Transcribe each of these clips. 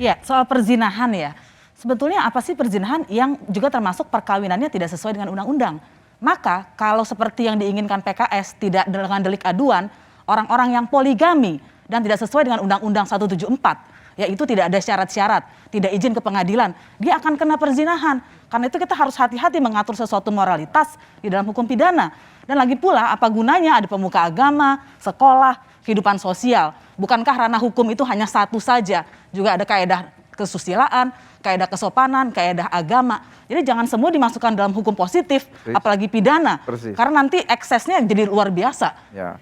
Iya, soal perzinahan ya. Sebetulnya apa sih perzinahan yang juga termasuk perkawinannya tidak sesuai dengan undang-undang. Maka kalau seperti yang diinginkan PKS tidak dengan delik aduan, orang-orang yang poligami dan tidak sesuai dengan Undang-Undang 174, yaitu tidak ada syarat-syarat, tidak izin ke pengadilan, dia akan kena perzinahan. Karena itu kita harus hati-hati mengatur sesuatu moralitas di dalam hukum pidana. Dan lagi pula apa gunanya ada pemuka agama, sekolah, kehidupan sosial. Bukankah ranah hukum itu hanya satu saja? Juga ada kaedah kesusilaan, kaedah kesopanan, kaedah agama. Jadi jangan semua dimasukkan dalam hukum positif, apalagi pidana. Persis. Karena nanti eksesnya jadi luar biasa. Ya.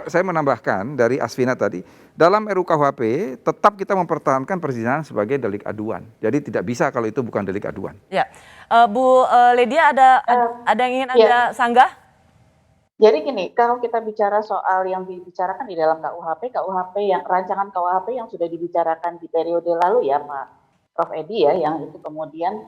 Saya menambahkan dari Asvina tadi, dalam RUKUHP tetap kita mempertahankan perzinahan sebagai delik aduan. Jadi tidak bisa kalau itu bukan delik aduan. Ya, Bu Lydia ada yang ingin Anda sanggah? Jadi gini, kalau kita bicara soal yang dibicarakan di dalam KUHP yang rancangan KUHP yang sudah dibicarakan di periode lalu ya Pak Prof Edi ya, yang itu kemudian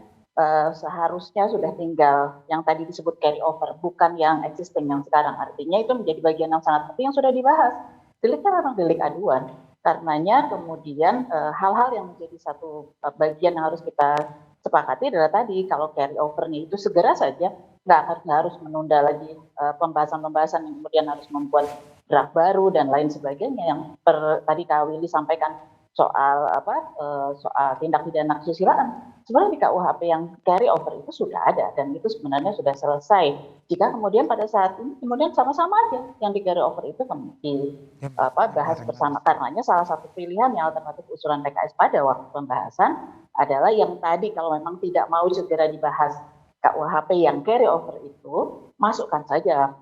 seharusnya sudah tinggal yang tadi disebut carry over, bukan yang existing yang sekarang. Artinya itu menjadi bagian yang sangat penting yang sudah dibahas. Deliknya memang delik aduan. Karenanya kemudian hal-hal yang menjadi satu bagian yang harus kita sepakati adalah tadi kalau carry overnya itu segera saja, nggak harus menunda lagi pembahasan-pembahasan yang kemudian harus membuat draft baru dan lain sebagainya yang tadi Kak Willy sampaikan soal soal tindak pidana kesusilaan. Sebenarnya di KUHP yang carry over itu sudah ada dan itu sebenarnya sudah selesai. Jika kemudian pada saat ini kemudian sama-sama aja yang di carry over itu bahas bersama, karenanya salah satu pilihan yang alternatif usulan PKS pada waktu pembahasan adalah yang tadi kalau memang tidak mau segera dibahas KUHP yang carry over itu, masukkan saja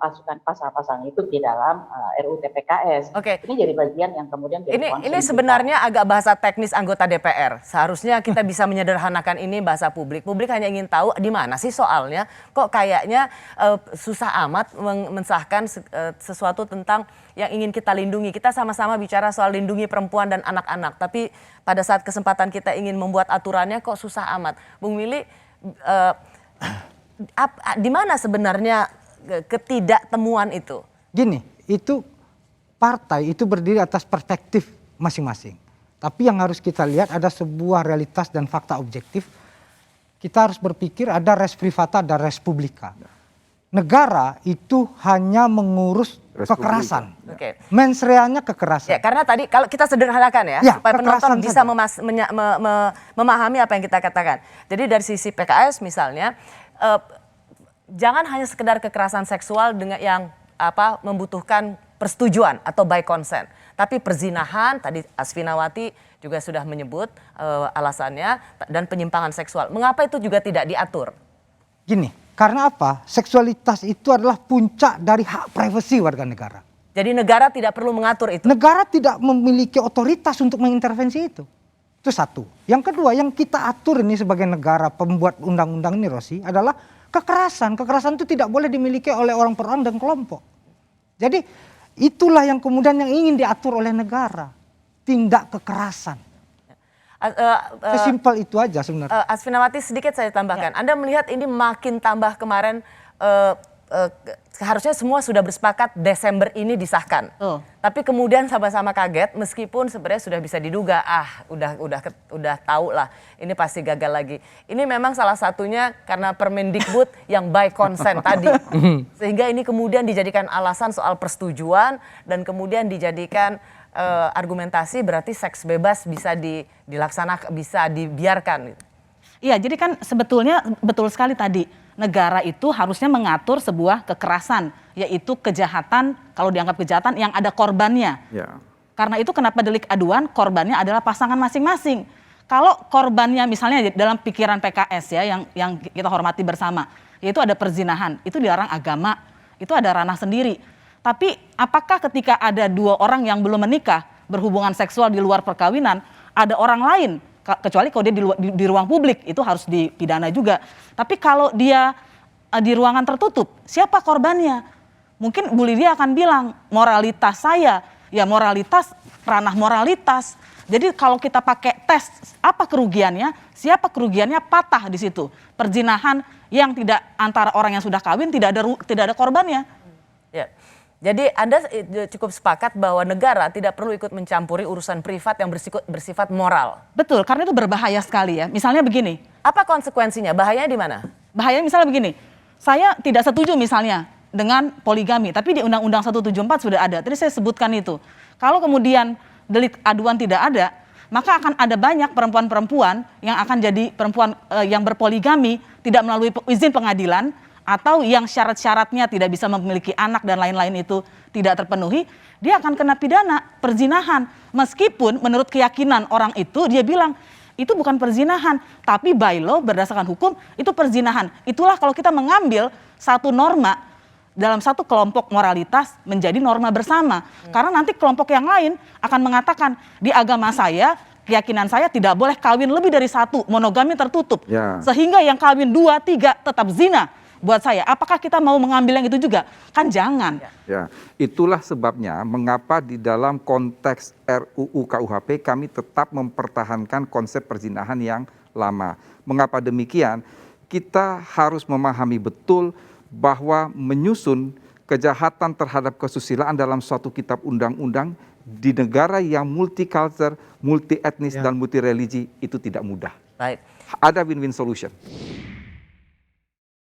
pasal-pasal itu di dalam RUU TPKS. Oke. Ini jadi bagian yang kemudian ini sebenarnya agak bahasa teknis anggota DPR. Seharusnya kita bisa menyederhanakan ini bahasa publik. Publik hanya ingin tahu di mana sih soalnya. Kok kayaknya susah amat mensahkan sesuatu tentang yang ingin kita lindungi. Kita sama-sama bicara soal lindungi perempuan dan anak-anak. Tapi pada saat kesempatan kita ingin membuat aturannya kok susah amat. Bung Willy, di mana sebenarnya ketidaktemuan itu? Gini, itu partai itu berdiri atas perspektif masing-masing. Tapi yang harus kita lihat ada sebuah realitas dan fakta objektif. Kita harus berpikir ada res privata, ada res publica. Negara itu hanya mengurus kekerasan. Oke. Mens reanya kekerasan. Ya, karena tadi kalau kita sederhanakan ya supaya penonton bisa memahami apa yang kita katakan. Jadi dari sisi PKS misalnya, jangan hanya sekedar kekerasan seksual dengan yang membutuhkan persetujuan atau by consent, tapi perzinahan tadi Asfinawati juga sudah menyebut alasannya dan penyimpangan seksual. Mengapa itu juga tidak diatur? Gini, karena apa? Seksualitas itu adalah puncak dari hak privasi warga negara. Jadi negara tidak perlu mengatur itu? Negara tidak memiliki otoritas untuk mengintervensi itu. Itu satu. Yang kedua, yang kita atur ini sebagai negara pembuat undang-undang ini Rosi adalah kekerasan. Kekerasan itu tidak boleh dimiliki oleh orang per orang dan kelompok. Jadi itulah yang kemudian yang ingin diatur oleh negara. Tindak kekerasan. Sesimpel itu aja sebenarnya. Asfinawati, sedikit saya tambahkan. Anda melihat ini makin tambah kemarin, seharusnya semua sudah bersepakat Desember ini disahkan. Tapi kemudian sama-sama kaget meskipun sebenarnya sudah bisa diduga, udah tahu lah ini pasti gagal lagi. Ini memang salah satunya karena Permendikbud yang by consent tadi. Sehingga ini kemudian dijadikan alasan soal persetujuan dan kemudian dijadikan argumentasi berarti seks bebas bisa dilaksanakan, bisa dibiarkan. Iya, jadi kan sebetulnya betul sekali tadi. Negara itu harusnya mengatur sebuah kekerasan, yaitu kejahatan, kalau dianggap kejahatan yang ada korbannya. Ya. Karena itu kenapa delik aduan, korbannya adalah pasangan masing-masing. Kalau korbannya misalnya dalam pikiran PKS ya, yang kita hormati bersama, yaitu ada perzinahan, itu dilarang agama, itu ada ranah sendiri. Tapi apakah ketika ada dua orang yang belum menikah, berhubungan seksual di luar perkawinan, ada orang lain, kecuali kalau dia di ruang publik, itu harus dipidana juga. Tapi kalau dia di ruangan tertutup, siapa korbannya? Mungkin Bu Lydia akan bilang, moralitas saya, ya moralitas, ranah moralitas. Jadi kalau kita pakai tes, apa kerugiannya? Siapa kerugiannya? Patah di situ. Perzinahan yang tidak antara orang yang sudah kawin, tidak ada korbannya. Ya. Jadi Anda cukup sepakat bahwa negara tidak perlu ikut mencampuri urusan privat yang bersifat moral. Betul, karena itu berbahaya sekali ya. Misalnya begini. Apa konsekuensinya? Bahayanya di mana? Bahayanya misalnya begini. Saya tidak setuju misalnya dengan poligami, tapi di Undang-Undang 174 sudah ada. Tadi saya sebutkan itu. Kalau kemudian delik aduan tidak ada, maka akan ada banyak perempuan-perempuan yang akan jadi perempuan yang berpoligami, tidak melalui izin pengadilan, atau yang syarat-syaratnya tidak bisa memiliki anak dan lain-lain itu tidak terpenuhi, dia akan kena pidana perzinahan. Meskipun menurut keyakinan orang itu dia bilang itu bukan perzinahan, tapi by law berdasarkan hukum itu perzinahan. Itulah kalau kita mengambil satu norma dalam satu kelompok moralitas menjadi norma bersama. Karena nanti kelompok yang lain akan mengatakan di agama saya, keyakinan saya tidak boleh kawin lebih dari satu, monogami tertutup. Ya. Sehingga yang kawin 2, 3 tetap zina. Buat saya, apakah kita mau mengambil yang itu juga? Kan jangan. Ya, itulah sebabnya mengapa di dalam konteks RUU KUHP kami tetap mempertahankan konsep perzinahan yang lama. Mengapa demikian? Kita harus memahami betul bahwa menyusun kejahatan terhadap kesusilaan dalam suatu kitab undang-undang di negara yang multicultural, multi etnis dan multi religi itu tidak mudah. Baik. Ada win-win solution.